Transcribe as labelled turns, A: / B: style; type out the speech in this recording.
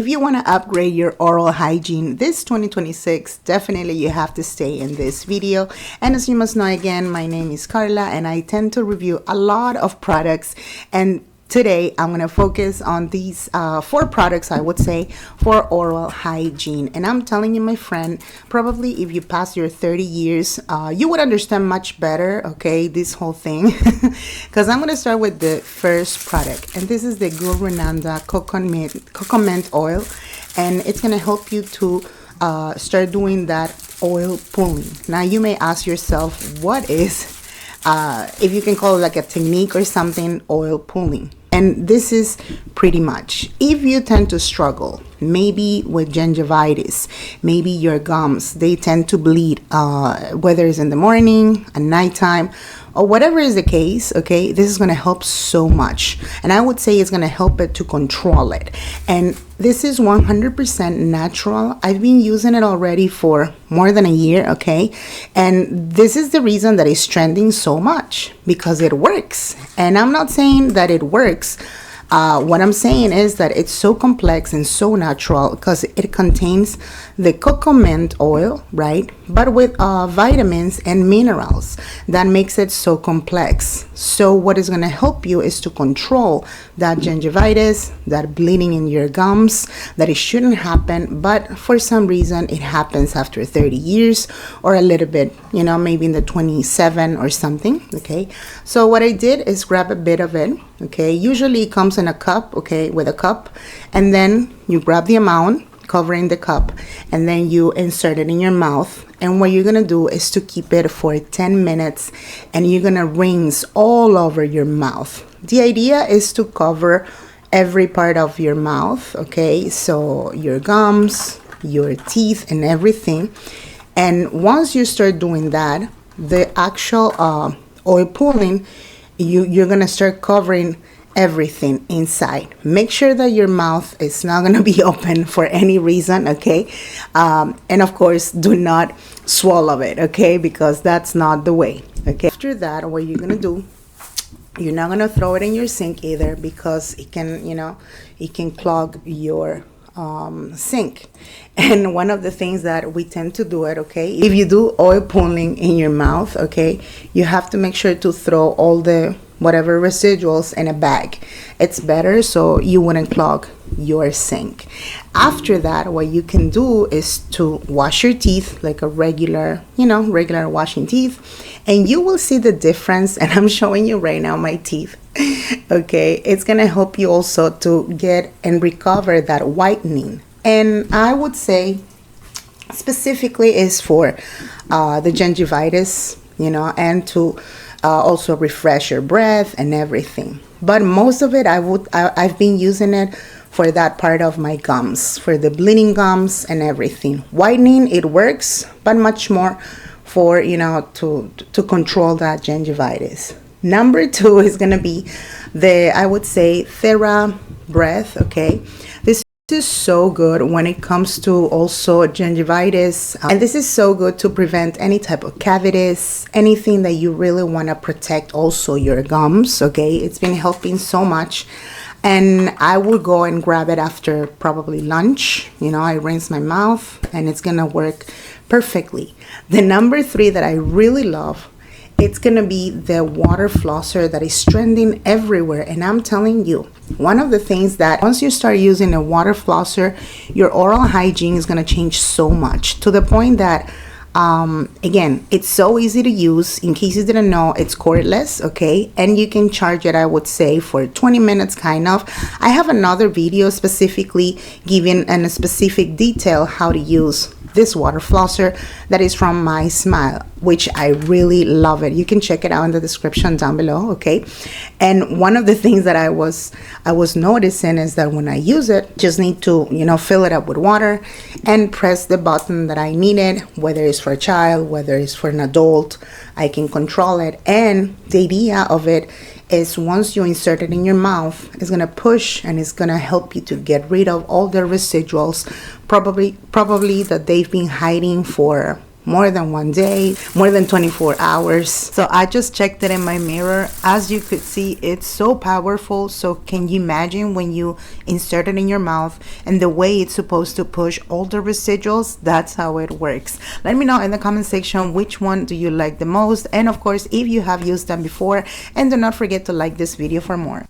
A: If you want to upgrade your oral hygiene this 2026, definitely you have to stay in this video. And as you must know, again, my name is Carla and I tend to review a lot of products, and today I'm going to focus on these 4 products, I would say, for oral hygiene. And I'm telling you, my friend, probably if you pass your 30 years, you would understand much better, okay, this whole thing. Because I'm going to start with the first product. And this is the Guru Nanda coconut oil. And it's going to help you to start doing that oil pulling. Now, you may ask yourself, what is, if you can call it like a technique or something, oil pulling? And this is pretty much, if you tend to struggle, maybe with gingivitis, maybe your gums, they tend to bleed, whether it's in the morning, at nighttime, or whatever is the case, okay, this is going to help so much. And I would say it's going to help it to control it. And this is 100% natural. I've been using it already for more than a year, okay? And this is the reason that it's trending so much, because it works. And I'm not saying that it works. What I'm saying is that it's so complex and so natural because it contains the coconut oil, right? But with vitamins and minerals that makes it so complex. So what is going to help you is to control that gingivitis, that bleeding in your gums, that it shouldn't happen, but for some reason it happens after 30 years or a little bit, you know, maybe in the 27 or something, okay? So what I did is grab a bit of it, okay? Usually it comes in a cup, okay, with a cup, and then you grab the amount covering the cup, and then you insert it in your mouth. And what you're gonna do is to keep it for 10 minutes, and you're gonna rinse all over your mouth. The idea is to cover every part of your mouth, okay? So your gums, your teeth, and everything. And once you start doing that, the actual oil pulling, you're gonna start covering everything inside. Make sure that your mouth is not going to be open for any reason, okay? And of course, do not swallow it, okay? Because that's not the way, okay? After that, what you're going to do, you're not going to throw it in your sink either, because it can, you know, it can clog your sink. And one of the things that we tend to do it, okay, if you do oil pulling in your mouth, okay, you have to make sure to throw all the whatever residuals in a bag. It's better so you wouldn't clog your sink. After that, what you can do is to wash your teeth like a regular, you know, regular washing teeth, and you will see the difference. And I'm showing you right now my teeth. Okay, it's gonna help you also to get and recover that whitening. And I would say specifically is for the gingivitis, you know, and to also refresh your breath and everything. But most of it, I've been using it for that part of my gums, for the bleeding gums and everything. Whitening, it works, but much more for, you know, to control that gingivitis. Number 2 is gonna be the, I would say, Thera Breath, okay? This is so good when it comes to also gingivitis, and this is so good to prevent any type of cavities, anything that you really want to protect, also your gums, okay? It's been helping so much. And I will go and grab it after probably lunch, you know, I rinse my mouth and it's gonna work perfectly. The number 3 that I really love, it's gonna be the water flosser that is trending everywhere. And I'm telling you, one of the things that once you start using a water flosser, your oral hygiene is gonna change so much, to the point that again, it's so easy to use. In case you didn't know, it's cordless, okay? And you can charge it, I would say, for 20 minutes kind of. I have another video specifically giving a specific detail how to use this water flosser that is from My Smile, which I really love it. You can check it out in the description down below, okay? And one of the things that I was noticing is that when I use it, just need to, you know, fill it up with water and press the button that I needed, whether it's for a child, whether it's for an adult, I can control it. And the idea of it is once you insert it in your mouth, it's gonna push and it's gonna help you to get rid of all the residuals, probably that they've been hiding for more than 1 day, more than 24 hours. So I just checked it in my mirror. As you could see, it's so powerful. So can you imagine when you insert it in your mouth and the way it's supposed to push all the residuals? That's how it works. Let me know in the comment section which one do you like the most, and of course if you have used them before, and do not forget to like this video for more.